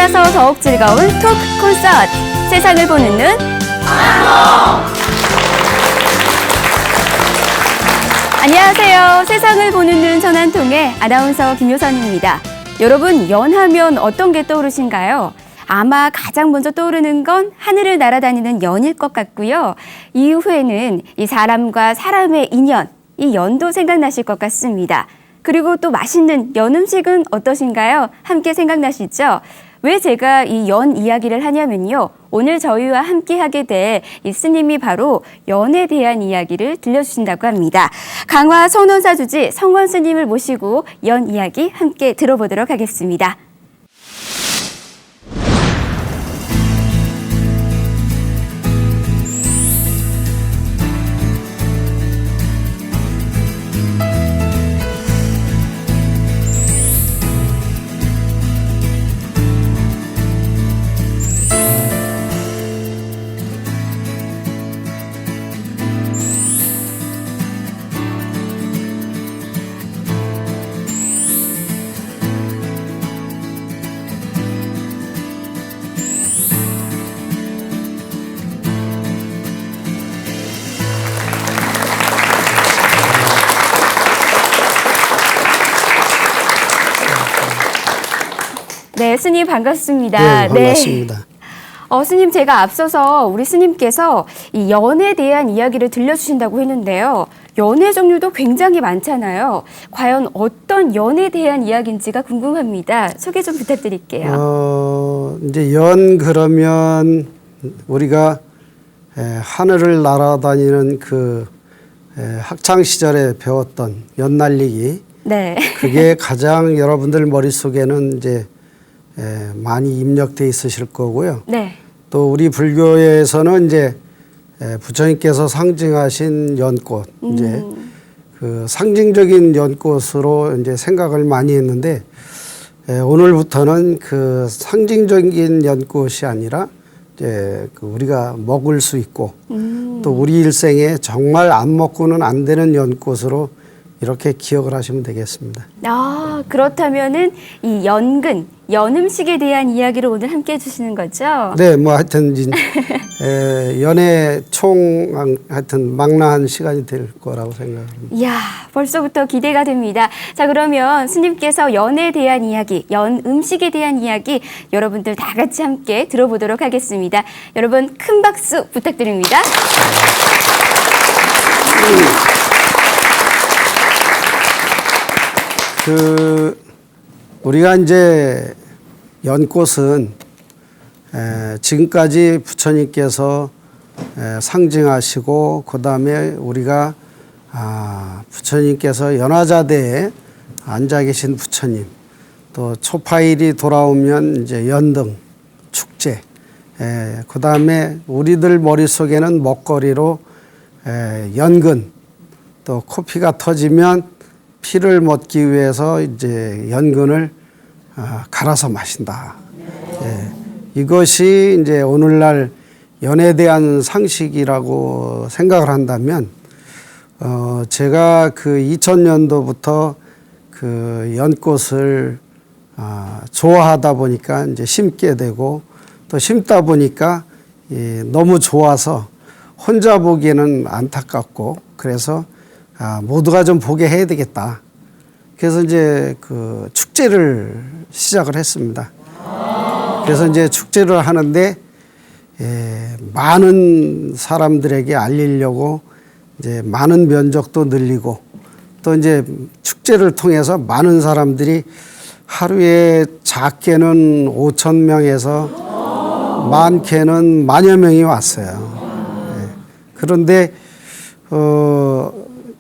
달라서 더욱 즐거운 토크 콘서트. 세상을 보는 눈. 안녕하세요. 세상을 보는 눈 전환통의 아나운서 김효선입니다. 여러분, 연하면 어떤 게 떠오르신가요? 아마 가장 먼저 떠오르는 건 하늘을 날아다니는 연일 것 같고요. 이후에는 이 사람과 사람의 인연, 이 연도 생각나실 것 같습니다. 그리고 또 맛있는 연 음식은 어떠신가요? 함께 생각나시죠? 왜 제가 이 연 이야기를 하냐면요. 오늘 저희와 함께 하게 될 이 스님이 바로 연에 대한 이야기를 들려주신다고 합니다. 강화 선원사 주지 성원 스님을 모시고 연 이야기 함께 들어보도록 하겠습니다. 네, 스님 반갑습니다. 네, 반갑습니다. 스님, 제가 앞서서 우리 스님께서 이 연에 대한 이야기를 들려주신다고 했는데요. 연의 종류도 굉장히 많잖아요. 과연 어떤 연에 대한 이야기인지가 궁금합니다. 소개 좀 부탁드릴게요. 이제 연 그러면 우리가 하늘을 날아다니는 그 학창 시절에 배웠던 연날리기. 네. 그게 가장 여러분들 머릿속에는 이제 많이 입력돼 있으실 거고요. 네. 또 우리 불교에서는 이제 부처님께서 상징하신 연꽃, 이제 그 상징적인 연꽃으로 이제 생각을 많이 했는데 오늘부터는 그 상징적인 연꽃이 아니라 이제 그 우리가 먹을 수 있고 또 우리 일생에 정말 안 먹고는 안 되는 연꽃으로 이렇게 기억을 하시면 되겠습니다. 그렇다면은 이 연근, 연 음식에 대한 이야기를 오늘 함께 해주시는 거죠? 네, 뭐 하여튼 연애 하여튼 망라한 시간이 될 거라고 생각합니다. 이야, 벌써부터 기대가 됩니다. 자, 그러면 스님께서 연에 대한 이야기, 연 음식에 대한 이야기 여러분들 다 같이 함께 들어보도록 하겠습니다. 여러분 큰 박수 부탁드립니다. 우리가 이제 연꽃은 지금까지 부처님께서 상징하시고 그다음에 우리가 부처님께서 연화자대에 앉아 계신 부처님, 또 초파일이 돌아오면 이제 연등 축제, 그다음에 우리들 머릿속에는 먹거리로 연근, 또 코피가 터지면 피를 먹기 위해서 이제 연근을 갈아서 마신다. 이것이 이제 오늘날 연에 대한 상식이라고 생각을 한다면, 제가 그 2000년도부터 그 연꽃을 좋아하다 보니까 이제 심게 되고 또 심다 보니까 너무 좋아서 혼자 보기에는 안타깝고 그래서 모두가 좀 보게 해야 되겠다. 그래서 이제 그 축제를 시작을 했습니다. 그래서 이제 축제를 하는데 많은 사람들에게 알리려고 이제 많은 면적도 늘리고 또 이제 축제를 통해서 많은 사람들이 하루에 작게는 5,000명에서 많게는 만여 명이 왔어요. 그런데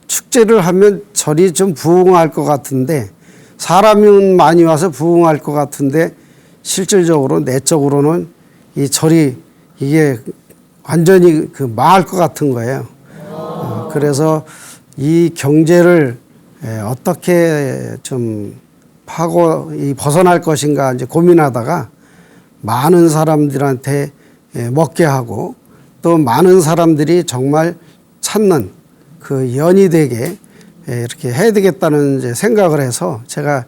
축제를 하면 절이 좀 부흥할 것 같은데 사람은 많이 와서 부흥할 것 같은데 실질적으로 내적으로는 이 절이 이게 완전히 그 망할 것 같은 거예요. 그래서 이 경제를 어떻게 좀 벗어날 것인가 이제 고민하다가 많은 사람들한테 먹게 하고 또 많은 사람들이 정말 찾는 그 연이 되게 이렇게 해야 되겠다는 이제 생각을 해서 제가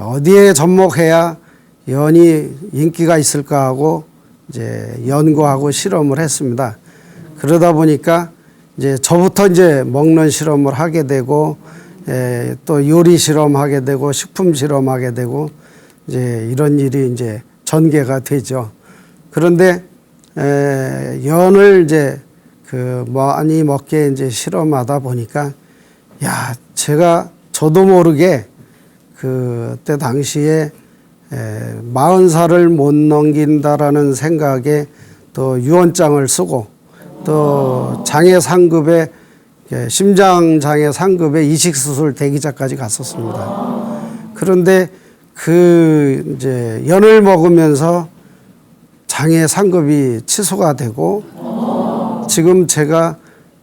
어디에 접목해야 연이 인기가 있을까 하고 이제 연구하고 실험을 했습니다. 그러다 보니까 이제 저부터 이제 먹는 실험을 하게 되고 또 요리 실험하게 되고 식품 실험하게 되고 이제 이런 일이 이제 전개가 되죠. 그런데 연을 이제 그 많이 먹게 이제 실험하다 보니까 야, 저도 모르게 그때 당시에 40살을 못 넘긴다라는 생각에 또 유언장을 쓰고 또 장애 상급에 심장 장애 상급에 이식 수술 대기자까지 갔었습니다. 그런데 그 이제 연을 먹으면서 장애 상급이 취소가 되고 지금 제가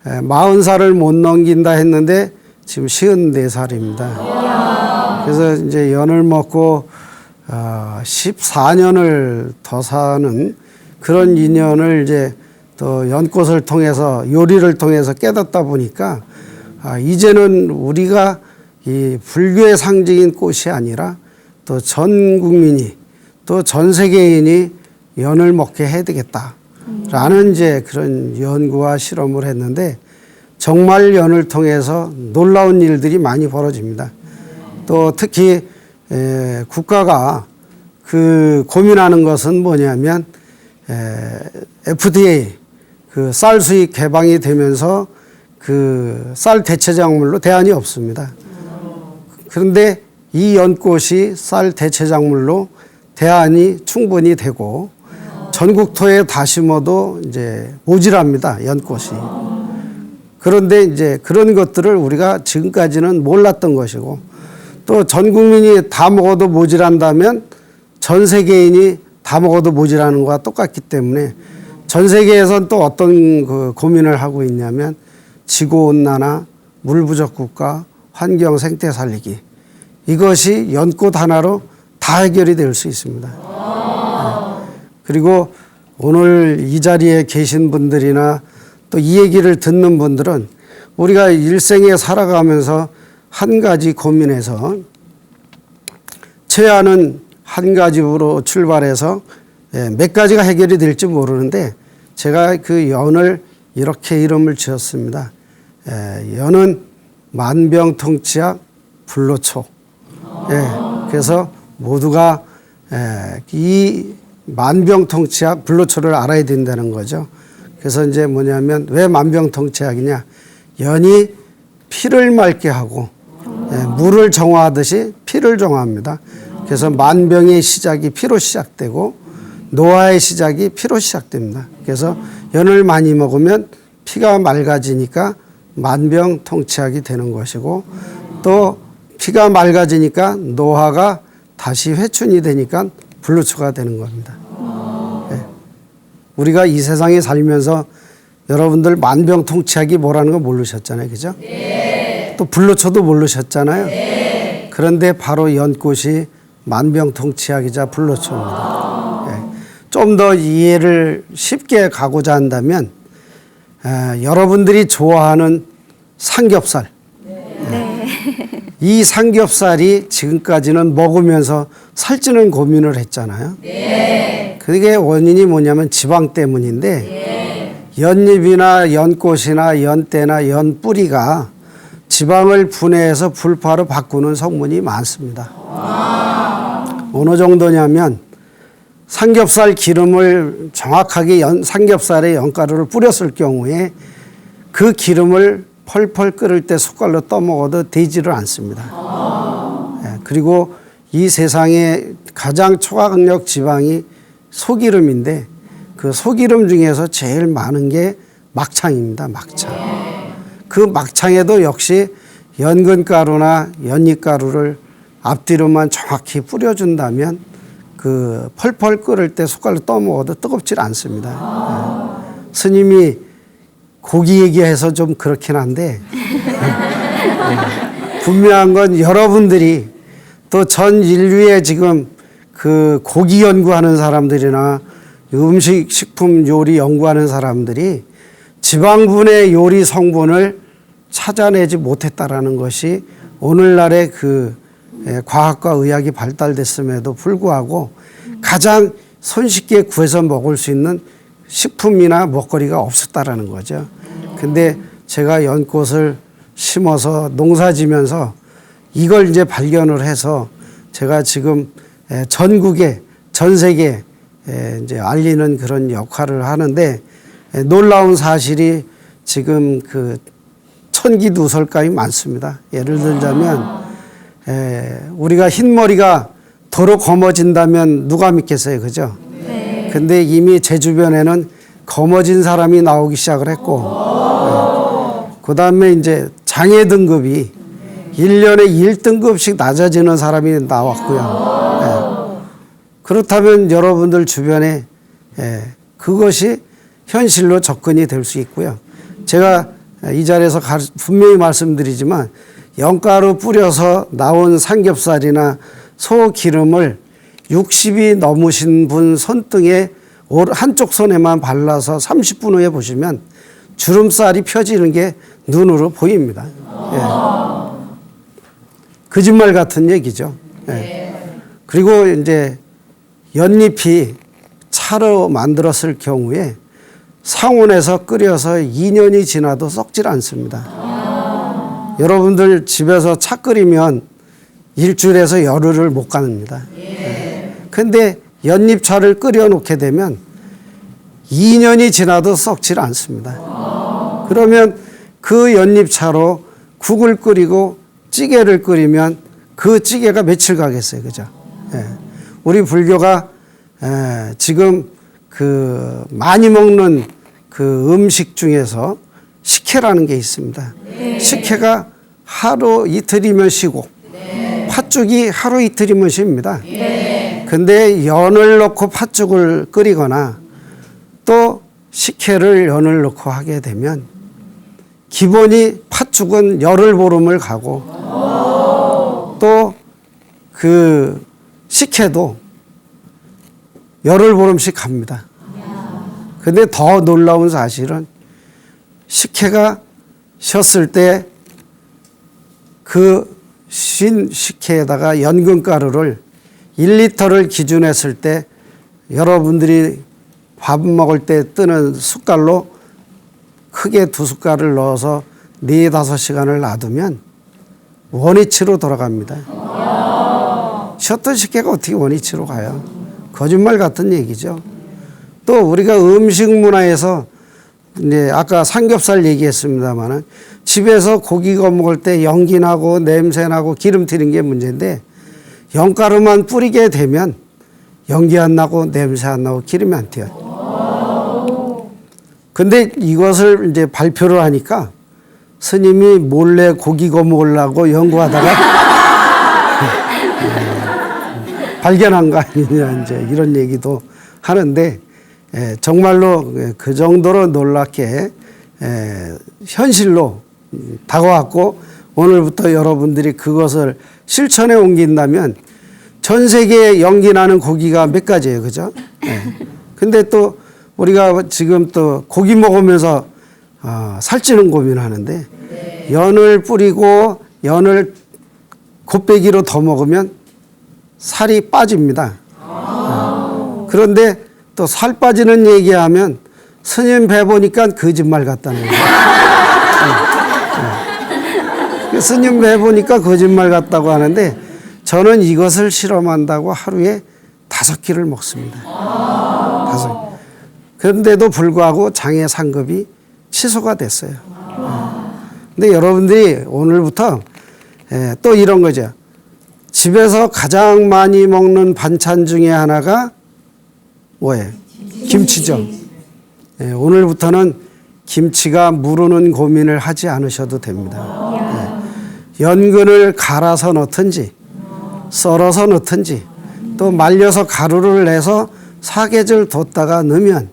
40살을 못 넘긴다 했는데 지금 54살입니다. 그래서 이제 연을 먹고 14년을 더 사는 그런 인연을 이제 또 연꽃을 통해서 요리를 통해서 깨닫다 보니까 이제는 우리가 이 불교의 상징인 꽃이 아니라 또 전 국민이 또 전 세계인이 연을 먹게 해야 되겠다라는 이제 그런 연구와 실험을 했는데 정말 연을 통해서 놀라운 일들이 많이 벌어집니다. 또 특히 국가가 그 고민하는 것은 뭐냐면 FDA 그 쌀 수입 개방이 되면서 그 쌀 대체작물로 대안이 없습니다. 그런데 이 연꽃이 쌀 대체작물로 대안이 충분히 되고 전국토에 다 심어도 이제 모질합니다. 연꽃이. 그런데 이제 그런 것들을 우리가 지금까지는 몰랐던 것이고 또 전 국민이 다 먹어도 모질한다면 전 세계인이 다 먹어도 모질하는 것과 똑같기 때문에 전 세계에선 또 어떤 그 고민을 하고 있냐면 지구온난화, 물 부족 국가, 환경 생태 살리기 이것이 연꽃 하나로 다 해결이 될 수 있습니다. 그리고 오늘 이 자리에 계신 분들이나 또 이 얘기를 듣는 분들은 우리가 일생에 살아가면서 한 가지 고민해서 최하는 한 가지로 출발해서 몇 가지가 해결이 될지 모르는데 제가 그 연을 이렇게 이름을 지었습니다. 연은 만병통치약 불로초. 그래서 모두가 이 만병통치약 불로초를 알아야 된다는 거죠. 그래서 이제 뭐냐면 왜 만병통치약이냐? 연이 피를 맑게 하고 물을 정화하듯이 피를 정화합니다. 그래서 만병의 시작이 피로 시작되고 노화의 시작이 피로 시작됩니다. 그래서 연을 많이 먹으면 피가 맑아지니까 만병통치약이 되는 것이고 또 피가 맑아지니까 노화가 다시 회춘이 되니까 불로초가 되는 겁니다. 우리가 이 세상에 살면서 여러분들 만병통치약이 뭐라는 거 모르셨잖아요. 그죠? 네. 또 불로초도 모르셨잖아요. 네. 그런데 바로 연꽃이 만병통치약이자 불로초입니다. 좀 더 이해를 쉽게 가고자 한다면 여러분들이 좋아하는 삼겹살. 네. 이 삼겹살이 지금까지는 먹으면서 살찌는 고민을 했잖아요. 네. 그게 원인이 뭐냐면 지방 때문인데 네. 연잎이나 연꽃이나 연대나 연뿌리가 지방을 분해해서 불파로 바꾸는 성분이 많습니다. 어느 정도냐면 삼겹살 기름을 정확하게 삼겹살에 연가루를 뿌렸을 경우에 그 기름을 펄펄 끓을 때 숟갈로 떠먹어도 되지를 않습니다. 그리고 이 세상에 가장 초강력 지방이 소기름인데 그 소기름 중에서 제일 많은 게 막창입니다. 막창. 그 막창에도 역시 연근가루나 연잎가루를 앞뒤로만 정확히 뿌려준다면 그 펄펄 끓을 때 숟갈로 떠먹어도 뜨겁질 않습니다. 스님이 고기 얘기해서 좀 그렇긴 한데 분명한 건 여러분들이 또 전 인류에 지금 그 고기 연구하는 사람들이나 음식, 식품 요리 연구하는 사람들이 지방분의 요리 성분을 찾아내지 못했다라는 것이 오늘날의 그 과학과 의학이 발달됐음에도 불구하고 가장 손쉽게 구해서 먹을 수 있는 식품이나 먹거리가 없었다라는 거죠. 근데 제가 연꽃을 심어서 농사 지면서 이걸 이제 발견을 해서 제가 지금 전국에 전 세계에 이제 알리는 그런 역할을 하는데 놀라운 사실이 지금 그 천기누설감이 많습니다. 예를 들자면 우리가 흰머리가 도로 검어진다면 누가 믿겠어요, 그죠? 네. 근데 이미 제 주변에는 검어진 사람이 나오기 시작을 했고, 그 다음에 이제 장애 등급이 1년에 1등급씩 낮아지는 사람이 나왔고요. 그렇다면 여러분들 주변에 그것이 현실로 접근이 될 수 있고요. 제가 이 자리에서 분명히 말씀드리지만 연가루 뿌려서 나온 삼겹살이나 소 기름을 60이 넘으신 분 손등에 한쪽 손에만 발라서 30분 후에 보시면 주름살이 펴지는 게 눈으로 보입니다. 거짓말 같은 얘기죠. 그리고 이제 연잎이 차로 만들었을 경우에 상온에서 끓여서 2년이 지나도 썩질 않습니다. 여러분들 집에서 차 끓이면 일주일에서 열흘을 못 가닙니다. 근데 연잎차를 끓여 놓게 되면 2년이 지나도 썩질 않습니다. 그러면 그 연잎차로 국을 끓이고 찌개를 끓이면 그 찌개가 며칠 가겠어요, 그죠? 우리 불교가 지금 그 많이 먹는 그 음식 중에서 식혜라는 게 있습니다. 식혜가 하루 이틀이면 쉬고 팥죽이 하루 이틀이면 쉽니다. 근데 연을 넣고 팥죽을 끓이거나 또 식혜를 연을 넣고 하게 되면 기본이 팥죽은 열흘 보름을 가고 또 그 식혜도 열흘 보름씩 갑니다. 근데 더 놀라운 사실은 식혜가 쉬었을 때 그 쉰 식혜에다가 연근가루를 1리터를 기준했을 때 여러분들이 밥 먹을 때 뜨는 숟갈로 크게 2숟갈을 넣어서 4-5시간을 놔두면 원위치로 돌아갑니다. 쉬었던 식혜가 어떻게 원위치로 가요? 거짓말 같은 얘기죠. 또 우리가 음식 문화에서 이제 아까 삼겹살 얘기했습니다만은 집에서 고기 구워 먹을 때 연기 나고 냄새 나고 기름 튀는 게 문제인데 연가루만 뿌리게 되면 연기 안 나고 냄새 안 나고 기름이 안 튀어요. 근데 이것을 이제 발표를 하니까 스님이 몰래 고기 구워 먹으려고 연구하다가 발견한 거 아니냐 이제 이런 얘기도 하는데 정말로 그 정도로 놀랍게 현실로 다가왔고 오늘부터 여러분들이 그것을 실천에 옮긴다면 전 세계에 연기 나는 고기가 몇 가지예요, 그죠? 근데 또 우리가 지금 또 고기 먹으면서 살찌는 고민하는데 연을 뿌리고 연을 곱빼기로 더 먹으면 살이 빠집니다. 그런데 또 살 빠지는 얘기하면 스님 배 보니까 거짓말 같다는 거예요. 스님 배 보니까 거짓말 같다고 하는데 저는 이것을 실험한다고 하루에 5끼를 먹습니다. 5끼. 그런데도 불구하고 장애 상급이 취소가 됐어요. 근데 여러분들이 오늘부터 또 이런 거죠. 집에서 가장 많이 먹는 반찬 중에 하나가 뭐예요? 김치죠. 오늘부터는 김치가 무르는 고민을 하지 않으셔도 됩니다. 연근을 갈아서 넣든지 썰어서 넣든지 또 말려서 가루를 내서 사계절 뒀다가 넣으면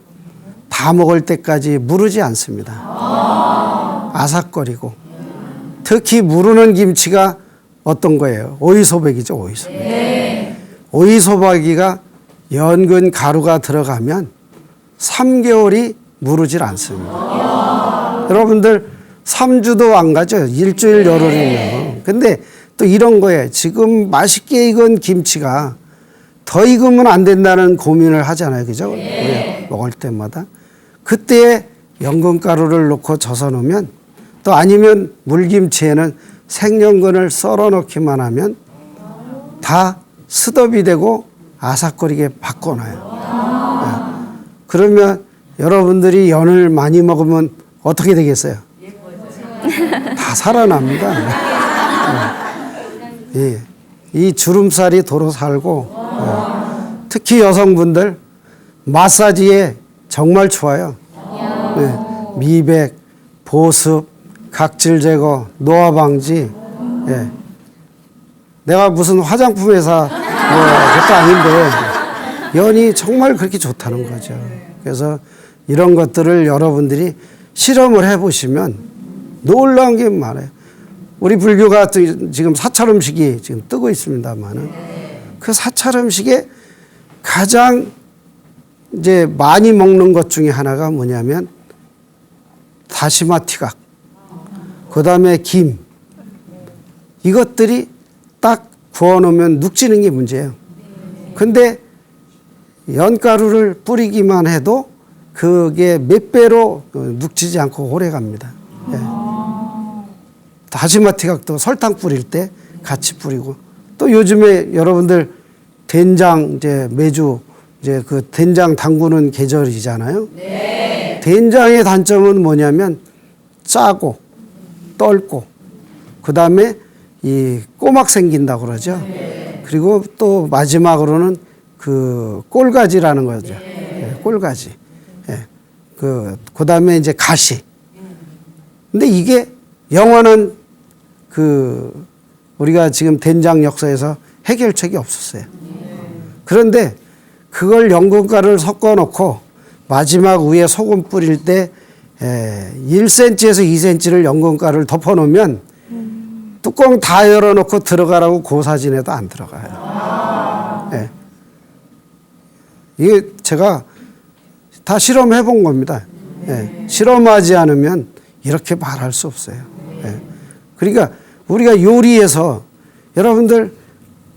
다 먹을 때까지 무르지 않습니다. 아삭거리고 특히 무르는 김치가 어떤 거예요? 오이소박이죠, 오이소박이. 오이소박이가 연근 가루가 들어가면 3개월이 무르질 않습니다. 여러분들 3주도 안 가죠. 일주일 열흘이면. 근데 또 이런 거예요. 지금 맛있게 익은 김치가 더 익으면 안 된다는 고민을 하잖아요. 그죠? 우리 먹을 때마다. 그때 연근가루를 넣고 젖어 놓으면, 또 아니면 물김치에는 생연근을 썰어 넣기만 하면 다 스톱이 되고 아삭거리게 바꿔놔요. 그러면 여러분들이 연을 많이 먹으면 어떻게 되겠어요? 다 살아납니다. 예. 이 주름살이 도로 살고, 특히 여성분들 마사지에 정말 좋아요. 네. 미백, 보습, 각질 제거, 노화 방지. 예. 내가 무슨 화장품 회사 것도 아닌데 연이 정말 그렇게 좋다는 거죠. 그래서 이런 것들을 여러분들이 실험을 해보시면 놀라운 게 많아요. 우리 불교가 지금 사찰 음식이 지금 뜨고 있습니다만은 그 사찰 음식에 가장 이제 많이 먹는 것 중에 하나가 뭐냐면 다시마 티각, 그 다음에 김, 이것들이 딱 구워놓으면 눅지는 게 문제예요. 근데 연가루를 뿌리기만 해도 그게 몇 배로 눅지지 않고 오래 갑니다. 예. 다시마 티각도 설탕 뿌릴 때 같이 뿌리고, 또 요즘에 여러분들 된장 이제 매주 이제 그 된장 담그는 계절이잖아요. 네. 된장의 단점은 뭐냐면 짜고 떫고 그 다음에 이 꼬막 생긴다고 그러죠. 네. 그리고 또 마지막으로는 그 꼴가지라는 거죠. 네, 꼴가지. 예. 그 다음에 이제 가시. 근데 이게 영원한 그 우리가 지금 된장 역사에서 해결책이 없었어요. 그런데 그걸 연근가루를 섞어 놓고 마지막 위에 소금 뿌릴 때 1cm에서 2cm를 연근가루를 덮어 놓으면 뚜껑 다 열어놓고 들어가라고 고사진에도 안 들어가요. 예. 이게 제가 다 실험해 본 겁니다. 예. 실험하지 않으면 이렇게 말할 수 없어요. 예. 그러니까 우리가 요리에서 여러분들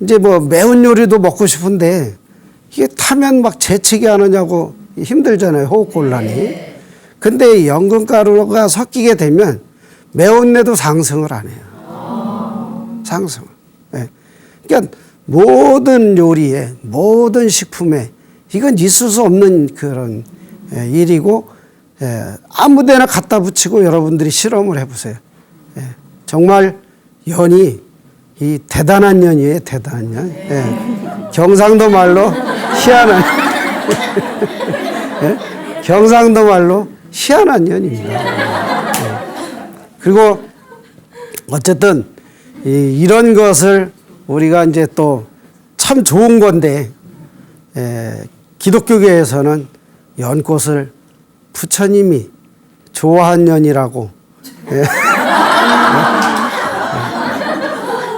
이제 뭐 매운 요리도 먹고 싶은데 이게 타면 막 재채기 하느냐고 힘들잖아요. 호흡곤란이. 근데 연근가루가 섞이게 되면 매운내도 상승을 안 해요. 상승을. 예. 그러니까 모든 요리에, 모든 식품에 이건 있을 수 없는 그런 일이고, 아무데나 갖다 붙이고 여러분들이 실험을 해보세요. 정말 연이 이 대단한 년이에요. 대단한 년. 예. 경상도 말로 희한한 예? 경상도 말로 희한한 년입니다. 예. 그리고 어쨌든 이런 것을 우리가 이제 또 참 좋은 건데 기독교계에서는 연꽃을 부처님이 좋아한 년이라고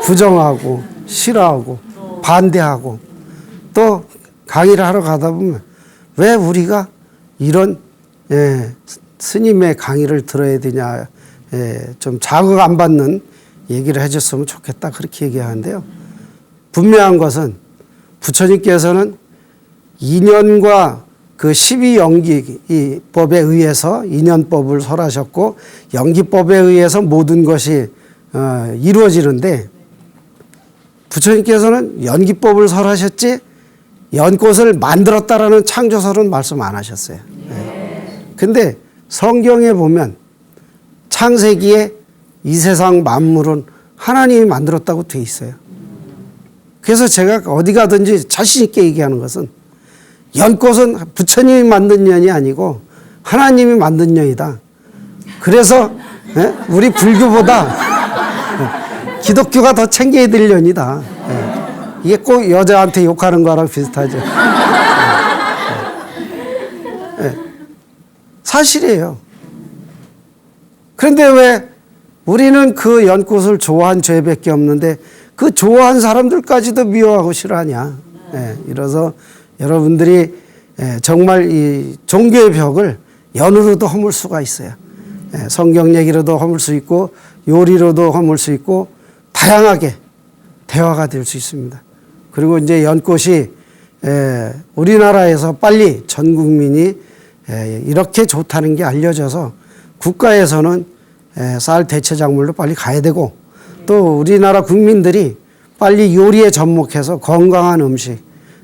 부정하고 싫어하고 반대하고, 또 강의를 하러 가다 보면 왜 우리가 이런 스님의 강의를 들어야 되냐, 좀 자극 안 받는 얘기를 해줬으면 좋겠다, 그렇게 얘기하는데요. 분명한 것은 부처님께서는 인연과 그 12연기법에 의해서 인연법을 설하셨고, 연기법에 의해서 모든 것이 이루어지는데, 부처님께서는 연기법을 설하셨지 연꽃을 만들었다라는 창조설은 말씀 안 하셨어요. 근데 성경에 보면 창세기에 이 세상 만물은 하나님이 만들었다고 돼 있어요. 그래서 제가 어디 가든지 자신 있게 얘기하는 것은 연꽃은 부처님이 만든 년이 아니고 하나님이 만든 년이다. 그래서 우리 불교보다 기독교가 더 챙겨야 될 년이다. 이게 꼭 여자한테 욕하는 거랑 비슷하죠. 사실이에요. 그런데 왜 우리는 그 연꽃을 좋아한 죄밖에 없는데 그 좋아한 사람들까지도 미워하고 싫어하냐. 이래서 여러분들이 정말 이 종교의 벽을 연으로도 허물 수가 있어요. 성경 얘기로도 허물 수 있고 요리로도 허물 수 있고 다양하게 대화가 될 수 있습니다. 그리고 이제 연꽃이 우리나라에서 빨리 전 국민이 이렇게 좋다는 게 알려져서 국가에서는 쌀 대체 작물로 빨리 가야 되고 또 우리나라 국민들이 빨리 요리에 접목해서 건강한 음식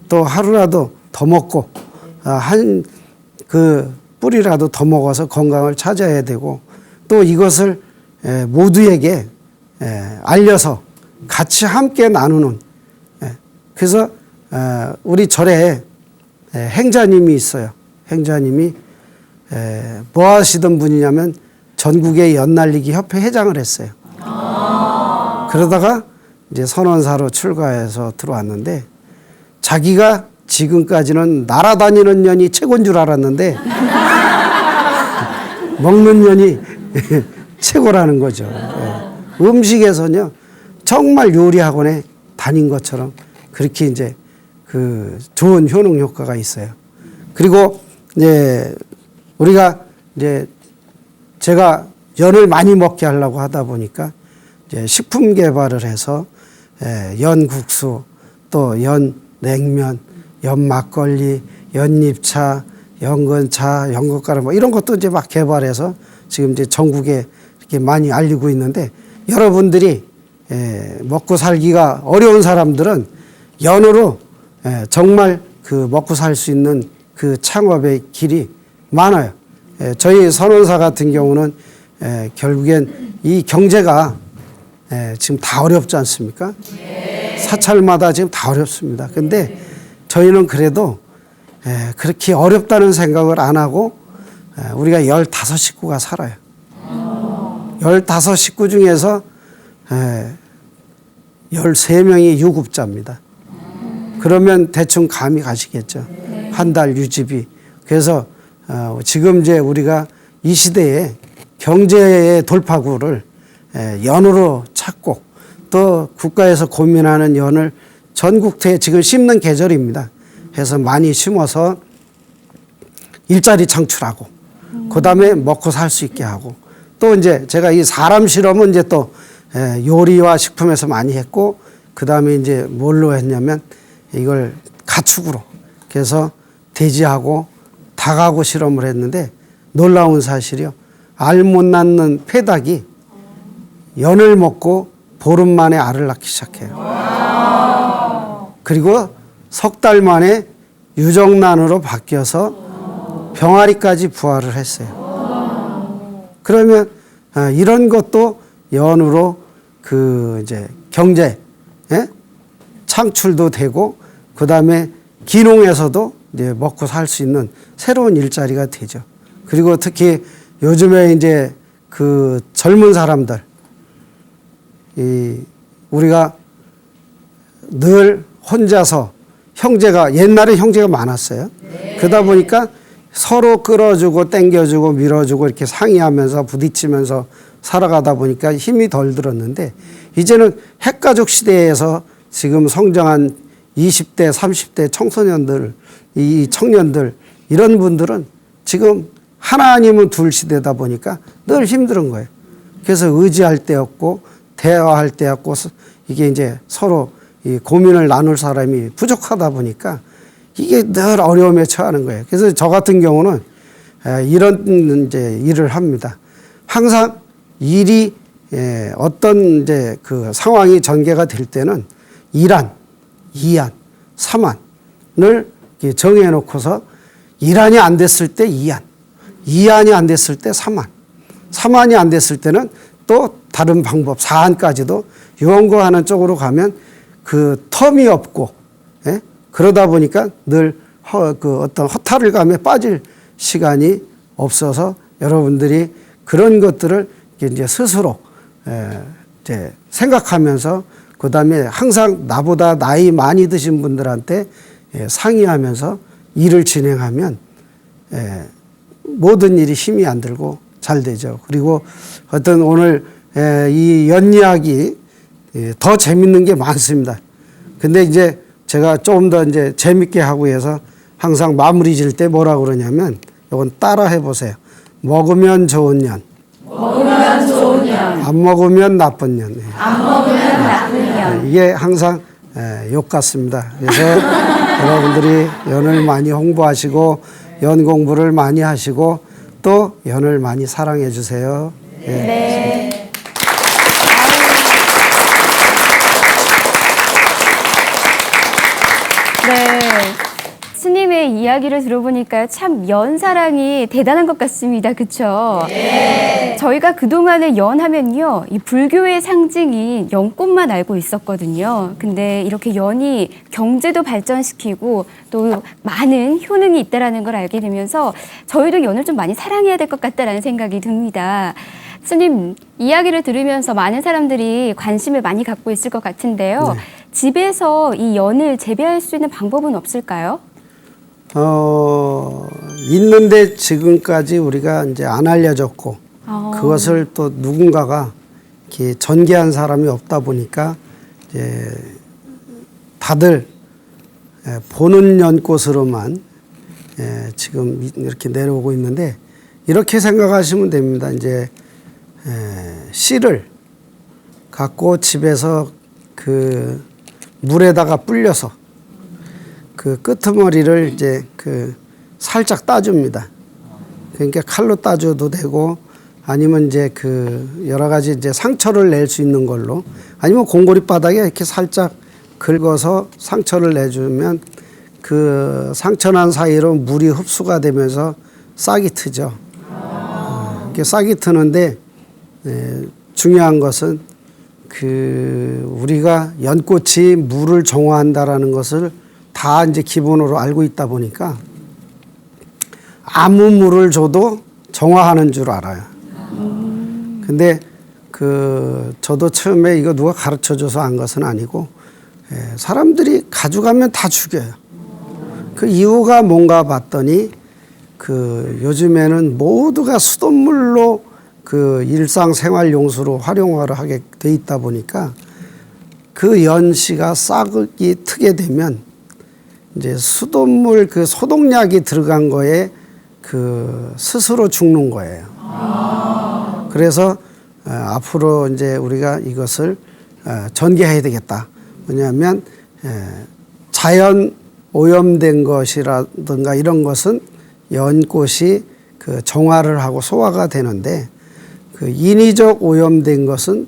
또 하루라도 더 먹고 한 그 뿌리라도 더 먹어서 건강을 찾아야 되고 또 이것을 모두에게 알려서 같이 함께 나누는 그래서 우리 절에 행자님이 있어요. 행자님이 뭐 하시던 분이냐면 전국의 연날리기 협회 회장을 했어요. 그러다가 이제 선원사로 출가해서 들어왔는데 자기가 지금까지는 날아다니는 년이 최고인 줄 알았는데 먹는 년이 최고라는 거죠. 음식에서는요 정말 요리 학원에 다닌 것처럼 그렇게 이제 그 좋은 효능 효과가 있어요. 그리고 이제 우리가 이제 제가 연을 많이 먹게 하려고 하다 보니까 이제 식품 개발을 해서 연국수 또 연냉면, 연막걸리, 연잎차, 연건차, 연것가루 뭐 이런 것도 이제 막 개발해서 지금 이제 전국에 이렇게 많이 알리고 있는데 여러분들이 먹고 살기가 어려운 사람들은 연으로 정말 그 먹고 살 수 있는 그 창업의 길이 많아요. 저희 선원사 같은 경우는 결국엔 이 경제가 지금 다 어렵지 않습니까? 사찰마다 지금 다 어렵습니다. 근데 저희는 그래도 그렇게 어렵다는 생각을 안 하고 우리가 15식구가 살아요. 15식구 중에서 13명이 유급자입니다. 그러면 대충 감이 가시겠죠. 한 달 유지비. 그래서 지금 이제 우리가 이 시대에 경제의 돌파구를 연으로 찾고 또 국가에서 고민하는 연을 전국토에 지금 심는 계절입니다. 해서 많이 심어서 일자리 창출하고 그다음에 먹고 살 수 있게 하고 또 이제 제가 이 사람 실험은 이제 또 요리와 식품에서 많이 했고 그다음에 이제 뭘로 했냐면 이걸 가축으로 그래서 돼지하고 닭하고 실험을 했는데 놀라운 사실이요. 알 못 낳는 패닭이 연을 먹고 보름 만에 알을 낳기 시작해요. 그리고 석 달 만에 유정란으로 바뀌어서 병아리까지 부화를 했어요. 그러면 이런 것도 연으로 그 이제 경제 창출도 되고 그다음에 기농에서도 이제 먹고 살 수 있는 새로운 일자리가 되죠. 그리고 특히 요즘에 이제 그 젊은 사람들 우리가 늘 혼자서 형제가 옛날에 형제가 많았어요. 그러다 보니까 서로 끌어주고 땡겨주고 밀어주고 이렇게 상의하면서 부딪히면서 살아가다 보니까 힘이 덜 들었는데 이제는 핵가족 시대에서 지금 성장한 20대, 30대 청소년들, 이 청년들 이런 분들은 지금 하나 아니면 둘 시대다 보니까 늘 힘든 거예요. 그래서 의지할 데 없고 대화할 데 없고 이게 이제 서로 이 고민을 나눌 사람이 부족하다 보니까 이게 늘 어려움에 처하는 거예요. 그래서 저 같은 경우는 이런 이제 일을 합니다. 항상 일이 어떤 이제 그 상황이 전개가 될 때는 1안, 2안, 3안을 정해 놓고서 1안이 안 됐을 때 2안, 2안이 안 됐을 때 3안, 3안이 안 됐을 때는 또 다른 방법 4안까지도 유언고하는 쪽으로 가면 그 텀이 없고 그러다 보니까 늘 그 어떤 허탈을 감에 빠질 시간이 없어서 여러분들이 그런 것들을 이제 스스로 이제 생각하면서 그다음에 항상 나보다 나이 많이 드신 분들한테 상의하면서 일을 진행하면 모든 일이 힘이 안 들고 잘 되죠. 그리고 어떤 오늘 이 연이야기 더 재밌는 게 많습니다. 근데 이제 제가 조금 더 이제 재밌게 하고 해서 항상 마무리 질 때 뭐라 그러냐면 이건 따라 해보세요. 먹으면 좋은 년. 먹으면 좋은 년. 안 먹으면 나쁜 년. 안 먹으면 나쁜 년. 이게 항상 욕 같습니다. 그래서 여러분들이 연을 많이 홍보하시고 연 공부를 많이 하시고 또 연을 많이 사랑해 주세요. 예. 네. 네. 스님의 이야기를 들어보니까 참 연사랑이 대단한 것 같습니다. 그쵸? 네. 저희가 그동안에 연하면요, 이 불교의 상징인 연꽃만 알고 있었거든요. 근데 이렇게 연이 경제도 발전시키고 또 많은 효능이 있다는 걸 알게 되면서 저희도 연을 좀 많이 사랑해야 될 것 같다라는 생각이 듭니다. 스님, 이야기를 들으면서 많은 사람들이 관심을 많이 갖고 있을 것 같은데요. 네. 집에서 이 연을 재배할 수 있는 방법은 없을까요? 있는데 지금까지 우리가 이제 안 알려졌고 그것을 또 누군가가 이렇게 전개한 사람이 없다 보니까 이제 다들 보는 연꽃으로만 지금 이렇게 내려오고 있는데 이렇게 생각하시면 됩니다. 이제 씨를 갖고 집에서 그 물에다가 불려서 그 끄트머리를 이제 그 살짝 따줍니다. 그러니까 칼로 따줘도 되고 아니면 이제 그 여러 가지 이제 상처를 낼 수 있는 걸로 아니면 공고리 바닥에 이렇게 살짝 긁어서 상처를 내주면 그 상처난 사이로 물이 흡수가 되면서 싹이 트죠. 이렇게 싹이 트는데 중요한 것은 그 우리가 연꽃이 물을 정화한다라는 것을 다 이제 기본으로 알고 있다 보니까 아무 물을 줘도 정화하는 줄 알아요. 근데 그 저도 처음에 이거 누가 가르쳐 줘서 안 것은 아니고 사람들이 가져가면 다 죽여요. 그 이유가 뭔가 봤더니 그 요즘에는 모두가 수돗물로 그 일상생활 용수로 활용을 하게 돼 있다 보니까 그 연씨가 싹이 트게 되면 이제 수돗물 그 소독약이 들어간 거에 그 스스로 죽는 거예요. 그래서 앞으로 이제 우리가 이것을 전개해야 되겠다. 뭐냐면 자연 오염된 것이라든가 이런 것은 연꽃이 그 정화를 하고 소화가 되는데 그 인위적 오염된 것은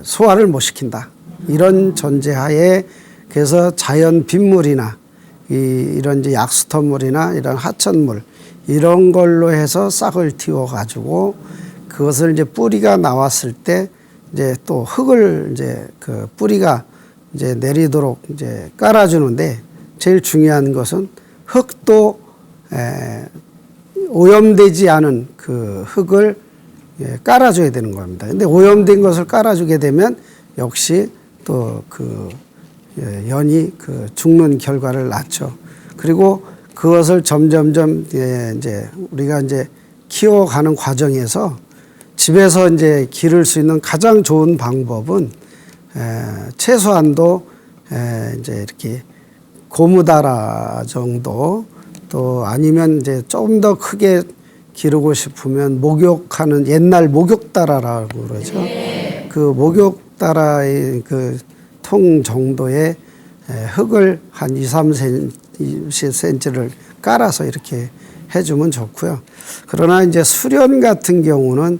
소화를 못 시킨다. 이런 전제하에 그래서 자연 빗물이나 이런 이제 약수터물이나 이런 하천물 이런 걸로 해서 싹을 틔워 가지고 그것을 이제 뿌리가 나왔을 때 이제 또 흙을 이제 그 뿌리가 이제 내리도록 이제 깔아주는데 제일 중요한 것은 흙도 오염되지 않은 그 흙을 깔아줘야 되는 겁니다. 근데 오염된 것을 깔아주게 되면 역시 또 그 연이 그 죽는 결과를 낳죠. 그리고 그것을 점점점 이제 우리가 이제 키워가는 과정에서 집에서 이제 기를 수 있는 가장 좋은 방법은 최소한도 이제 이렇게 고무다라 정도 또 아니면 이제 조금 더 크게 기르고 싶으면 목욕하는 옛날 목욕다라라고 그러죠. 그 목욕다라의 그 통 정도의 흙을 한 2, 3cm를 깔아서 이렇게 해주면 좋고요. 그러나 이제 수련 같은 경우는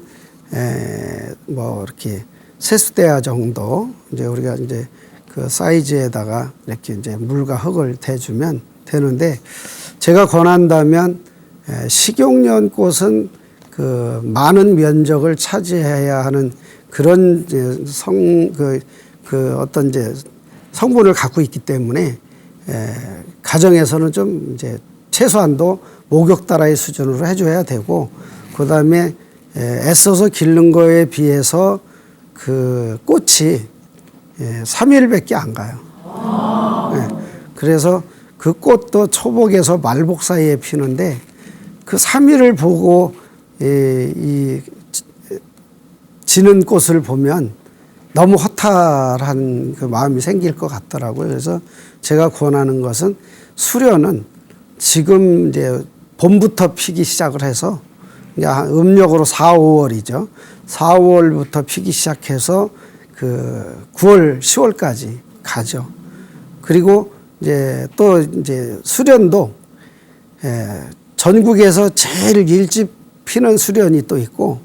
뭐 이렇게 세수대야 정도 이제 우리가 이제 그 사이즈에다가 이렇게 이제 물과 흙을 대주면 되는데 제가 권한다면 식용연꽃은 그 많은 면적을 차지해야 하는 그런 이제 그 어떤 이제 성분을 갖고 있기 때문에 가정에서는 좀 이제 최소한도 목욕다라의 수준으로 해줘야 되고 그 다음에 애써서 기른 거에 비해서 그 꽃이 3일밖에 안 가요. 그래서 그 꽃도 초복에서 말복 사이에 피는데 그 3일을 보고 이 지는 꽃을 보면 너무 허탈한 그 마음이 생길 것 같더라고요. 그래서 제가 권하는 것은 수련은 지금 이제 봄부터 피기 시작을 해서 음력으로 4, 5월이죠. 4, 5월부터 피기 시작해서 그 9월, 10월까지 가죠. 그리고 이제 또 이제 수련도 전국에서 제일 일찍 피는 수련이 또 있고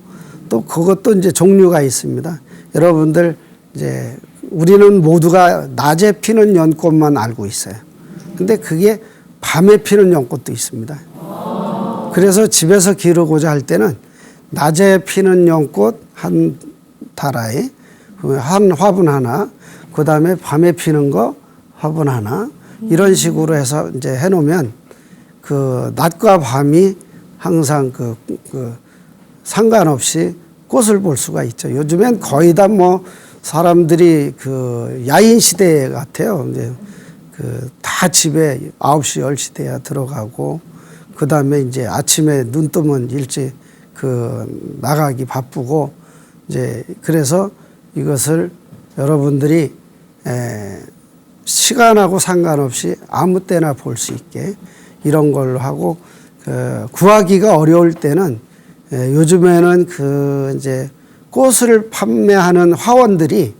또 그것도 이제 종류가 있습니다. 여러분들 이제 우리는 모두가 낮에 피는 연꽃만 알고 있어요. 근데 그게 밤에 피는 연꽃도 있습니다. 그래서 집에서 기르고자 할 때는 낮에 피는 연꽃 한 다라에 한 화분 하나, 그 다음에 밤에 피는 거 화분 하나, 이런 식으로 해서 이제 해놓으면 그 낮과 밤이 항상 그 상관없이 꽃을 볼 수가 있죠. 요즘엔 거의 다 뭐 사람들이 그 야인 시대 같아요. 이제 그 다 집에 9시, 10시 돼야 들어가고, 그 다음에 이제 아침에 눈 뜨면 일찍 그 나가기 바쁘고, 이제 그래서 이것을 여러분들이 시간하고 상관없이 아무 때나 볼 수 있게 이런 걸로 하고, 구하기가 어려울 때는 요즘에는 그 이제 꽃을 판매하는 화원들이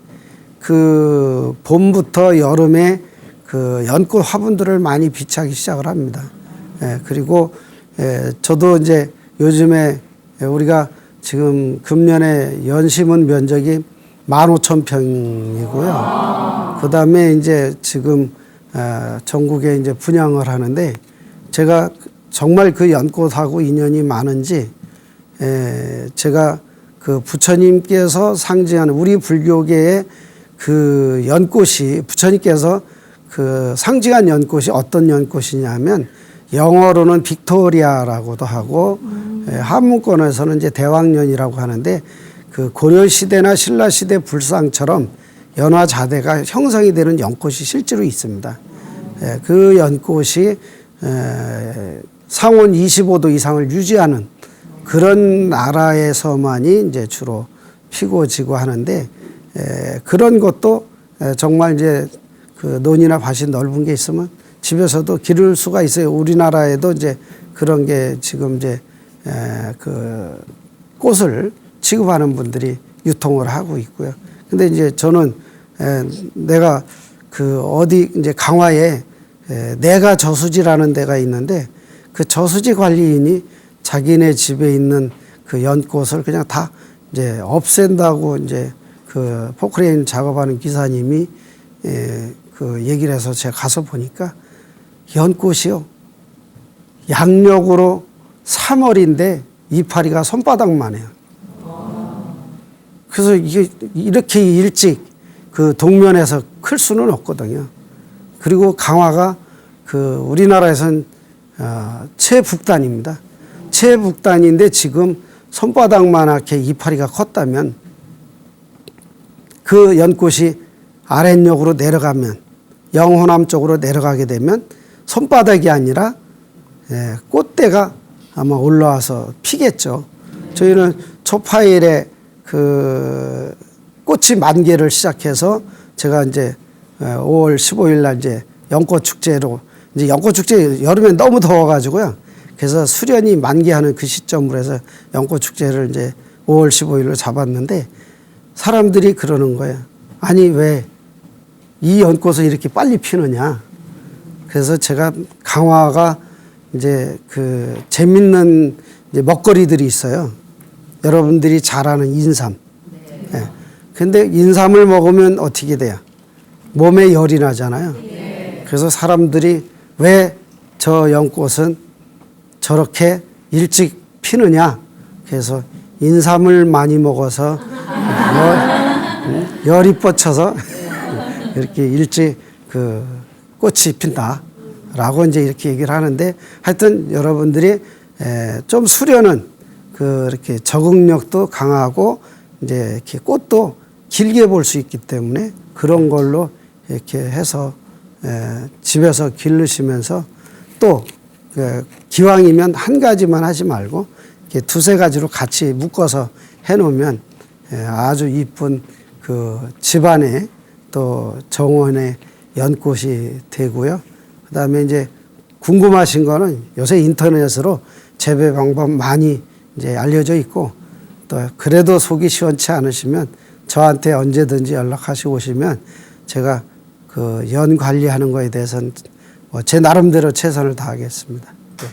그 봄부터 여름에 그 연꽃 화분들을 많이 비치하기 시작을 합니다. 그리고 저도 이제 요즘에 우리가 지금 금년에 연심은 면적이 15,000평이고요. 그 다음에 이제 지금 전국에 이제 분양을 하는데, 제가 정말 그 연꽃하고 인연이 많은지 제가 그 부처님께서 상징하는 우리 불교계의 그 연꽃이, 부처님께서 그 상징한 연꽃이 어떤 연꽃이냐면 영어로는 빅토리아라고도 하고 한문권에서는 이제 대왕년이라고 하는데, 그 고려 시대나 신라 시대 불상처럼 연화자대가 형성이 되는 연꽃이 실제로 있습니다. 그 연꽃이 상온 25도 이상을 유지하는 그런 나라에서만이 이제 주로 피고 지고 하는데, 그런 것도 정말 이제 그 논이나 밭이 넓은 게 있으면 집에서도 기를 수가 있어요. 우리나라에도 이제 그런 게 지금 이제 그 꽃을 취급하는 분들이 유통을 하고 있고요. 근데 이제 저는 내가 그 어디 이제 강화에 내가 저수지라는 데가 있는데, 그 저수지 관리인이 자기네 집에 있는 그 연꽃을 그냥 다 이제 없앤다고 이제 그 포크레인 작업하는 기사님이 그 얘기를 해서 제가 가서 보니까 연꽃이요, 양력으로 3월인데 이파리가 손바닥만 해요. 그래서 이게 이렇게 일찍 그 동면에서 클 수는 없거든요. 그리고 강화가 그 우리나라에선 최북단입니다. 최북단인데 지금 손바닥만하게 이파리가 컸다면, 그 연꽃이 아랫역으로 내려가면, 영호남 쪽으로 내려가게 되면 손바닥이 아니라 꽃대가 아마 올라와서 피겠죠. 저희는 초파일에 그 꽃이 만개를 시작해서 제가 이제 5월 15일 날 이제 연꽃 축제로, 이제 연꽃 축제 여름에 너무 더워가지고요. 그래서 수련이 만개하는 그 시점으로 해서 연꽃 축제를 이제 5월 15일로 잡았는데, 사람들이 그러는 거예요. 아니 왜 이 연꽃을 이렇게 빨리 피느냐. 그래서 제가 강화가 이제 그 재밌는 이제 먹거리들이 있어요. 여러분들이 잘 아는 인삼. 네. 근데 인삼을 먹으면 어떻게 돼요? 몸에 열이 나잖아요. 그래서 사람들이 왜 저 연꽃은 저렇게 일찍 피느냐. 그래서 인삼을 많이 먹어서 열이 뻗쳐서 이렇게 일찍 그 꽃이 핀다라고 이제 이렇게 얘기를 하는데, 하여튼 여러분들이 좀 수련은 그렇게 적응력도 강하고 이제 이렇게 꽃도 길게 볼 수 있기 때문에 그런 걸로 이렇게 해서 집에서 기르시면서, 또 기왕이면 한 가지만 하지 말고 이렇게 두세 가지로 같이 묶어서 해놓으면 아주 이쁜 그 집안에 또 정원의 연꽃이 되고요. 그 다음에 이제 궁금하신 거는 요새 인터넷으로 재배 방법 많이 이제 알려져 있고, 또 그래도 속이 시원치 않으시면 저한테 언제든지 연락하시고 오시면 제가 그 연 관리하는 거에 대해서는 제 나름대로 최선을 다하겠습니다. 네.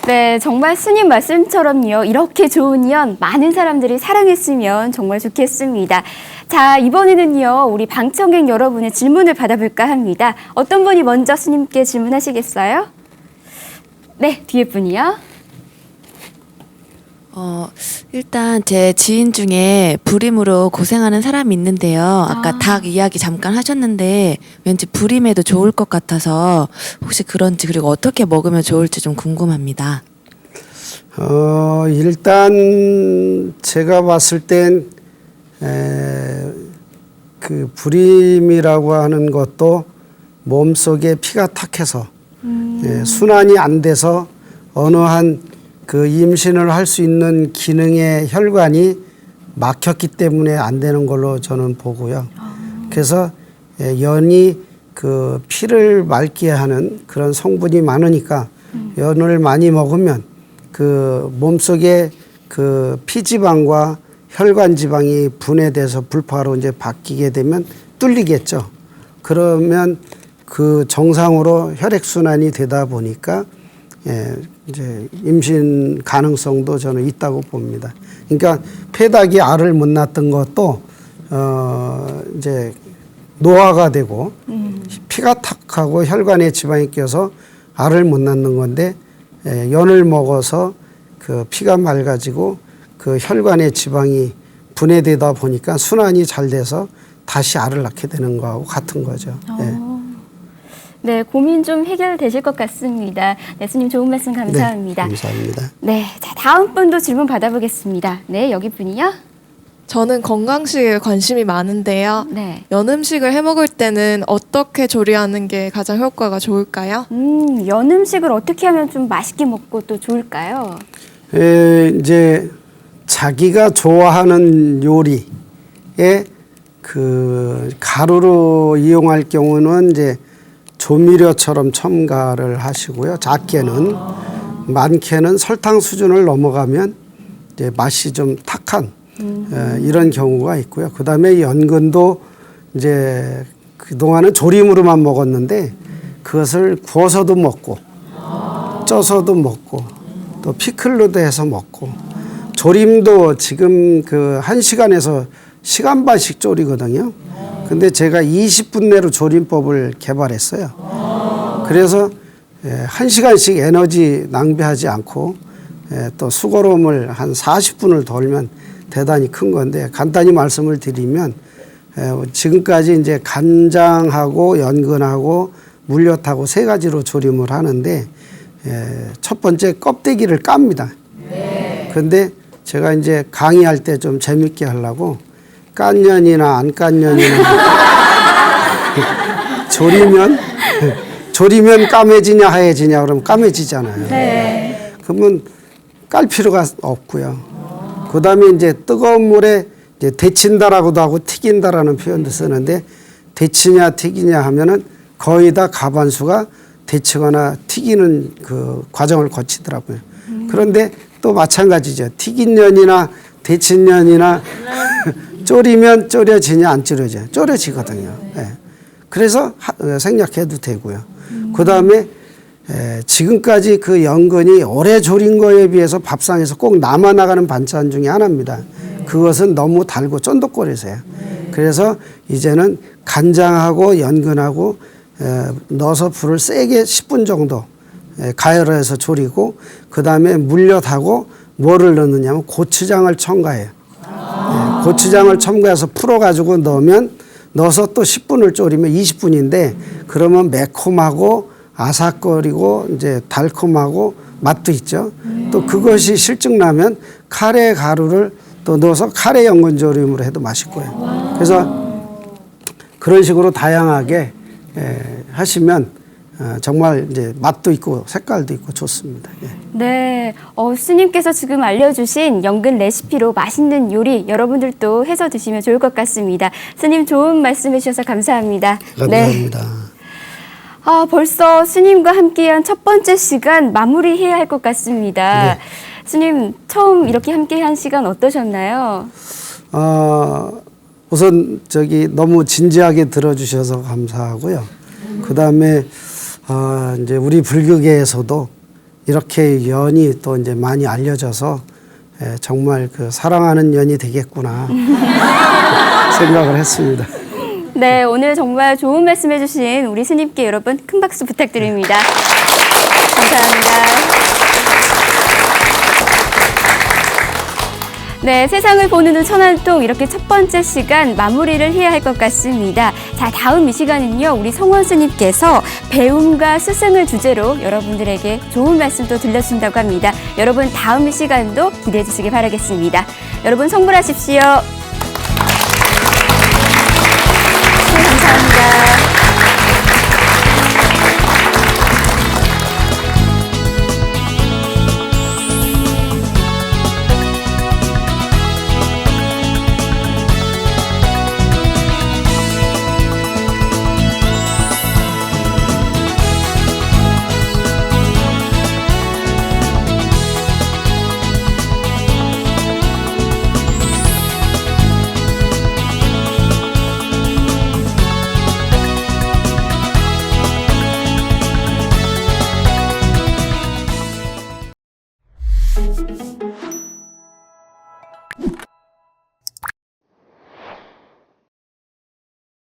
네, 정말 스님 말씀처럼요. 이렇게 좋은 연 많은 사람들이 사랑했으면 정말 좋겠습니다. 자, 이번에는요. 우리 방청객 여러분의 질문을 받아볼까 합니다. 어떤 분이 먼저 스님께 질문하시겠어요? 네, 뒤에 분이요. 일단 제 지인 중에 불임으로 고생하는 사람이 있는데요. 아까 닭 이야기 잠깐 하셨는데 왠지 불임에도 좋을 것 같아서 혹시 그런지 그리고 어떻게 먹으면 좋을지 좀 궁금합니다. 일단 제가 봤을 땐 그 불임이라고 하는 것도 몸속에 피가 탁해서 순환이 안 돼서 어느 한 그 임신을 할 수 있는 기능의 혈관이 막혔기 때문에 안 되는 걸로 저는 보고요. 그래서 연이 그 피를 맑게 하는 그런 성분이 많으니까 연을 많이 먹으면 그 몸속에 그 피지방과 혈관 지방이 분해돼서 불파로 이제 바뀌게 되면 뚫리겠죠. 그러면 그 정상으로 혈액 순환이 되다 보니까 이제 임신 가능성도 저는 있다고 봅니다. 그러니까 폐닭이 알을 못 낳았던 것도 이제 노화가 되고 피가 탁하고 혈관에 지방이 껴서 알을 못 낳는 건데 연을 먹어서 그 피가 맑아지고 그 혈관에 지방이 분해되다 보니까 순환이 잘 돼서 다시 알을 낳게 되는 거하고 같은 거죠. 네, 고민 좀 해결되실 것 같습니다. 네, 스님 좋은 말씀 감사합니다. 네, 감사합니다. 네, 자, 다음 분도 질문 받아보겠습니다. 네, 여기 분이요. 저는 건강식에 관심이 많은데요. 네. 연 음식을 해 먹을 때는 어떻게 조리하는 게 가장 효과가 좋을까요? 연 음식을 어떻게 하면 좀 맛있게 먹고 또 좋을까요? 이제 자기가 좋아하는 요리에 그 가루로 이용할 경우는 이제 조미료처럼 첨가를 하시고요. 작게는 많게는 설탕 수준을 넘어가면 이제 맛이 좀 탁한 이런 경우가 있고요. 그다음에 연근도 이제 그동안은 조림으로만 먹었는데 그것을 구워서도 먹고 쪄서도 먹고 또 피클로도 해서 먹고 조림도 지금 그 1시간에서 시간 반씩 졸이거든요. 근데 제가 20분 내로 조림법을 개발했어요. 그래서 1시간씩 에너지 낭비하지 않고 또 수고로움을 한 40분을 돌면 대단히 큰 건데 간단히 말씀을 드리면 지금까지 이제 간장하고 연근하고 물엿하고 세 가지로 조림을 하는데 첫 번째 껍데기를 깝니다. 그런데 제가 이제 강의할 때 좀 재밌게 하려고 깐 년이나 안 깐 년이나 조리면 까매지냐 하얘지냐 그러면 까매지잖아요. 네. 그러면 깔 필요가 없고요. 그다음에 이제 뜨거운 물에 이제 데친다라고도 하고 튀긴다라는 표현도 쓰는데 데치냐 튀기냐 하면은 거의 다 가반수가 데치거나 튀기는 그 과정을 거치더라고요. 그런데 또 마찬가지죠. 튀긴 년이나 데친 년이나 졸이면 졸여지냐 안 졸여져요. 졸여지거든요. 예. 그래서 생략해도 되고요. 그다음에 지금까지 그 연근이 오래 졸인 거에 비해서 밥상에서 꼭 남아나가는 반찬 중에 하나입니다. 그것은 너무 달고 쫀득거려서요. 그래서 이제는 간장하고 연근하고 넣어서 불을 세게 10분 정도 가열해서 졸이고 그다음에 물엿하고 뭐를 넣느냐면 고추장을 첨가해요. 고추장을 첨가해서 풀어가지고 넣어서 또 10분을 졸이면 20분인데 그러면 매콤하고 아삭거리고 이제 달콤하고 맛도 있죠. 또 그것이 실증나면 카레 가루를 또 넣어서 카레 연근조림으로 해도 맛있고요. 그래서 그런 식으로 다양하게 하시면 정말 이제 맛도 있고 색깔도 있고 좋습니다. 예. 네, 스님께서 지금 알려주신 연근 레시피로 맛있는 요리 여러분들도 해서 드시면 좋을 것 같습니다. 스님 좋은 말씀 해주셔서 감사합니다. 감사합니다. 네. 벌써 스님과 함께한 첫 번째 시간 마무리해야 할 것 같습니다. 스님 처음 이렇게 함께한 시간 어떠셨나요? 우선 너무 진지하게 들어주셔서 감사하고요. 그 다음에 이제 우리 불교계에서도 이렇게 연이 또 이제 많이 알려져서 정말 그 사랑하는 연이 되겠구나 생각을 했습니다. 네, 오늘 정말 좋은 말씀 해주신 우리 스님께 여러분 큰 박수 부탁드립니다. 감사합니다. 네, 세상을 보는 눈 천안통 이렇게 첫 번째 시간 마무리를 해야 할 것 같습니다. 자, 다음 이 시간은요, 우리 성원 스님께서 배움과 스승을 주제로 여러분들에게 좋은 말씀도 들려주신다고 합니다. 여러분 다음 이 시간도 기대해 주시기 바라겠습니다. 여러분 성불하십시오.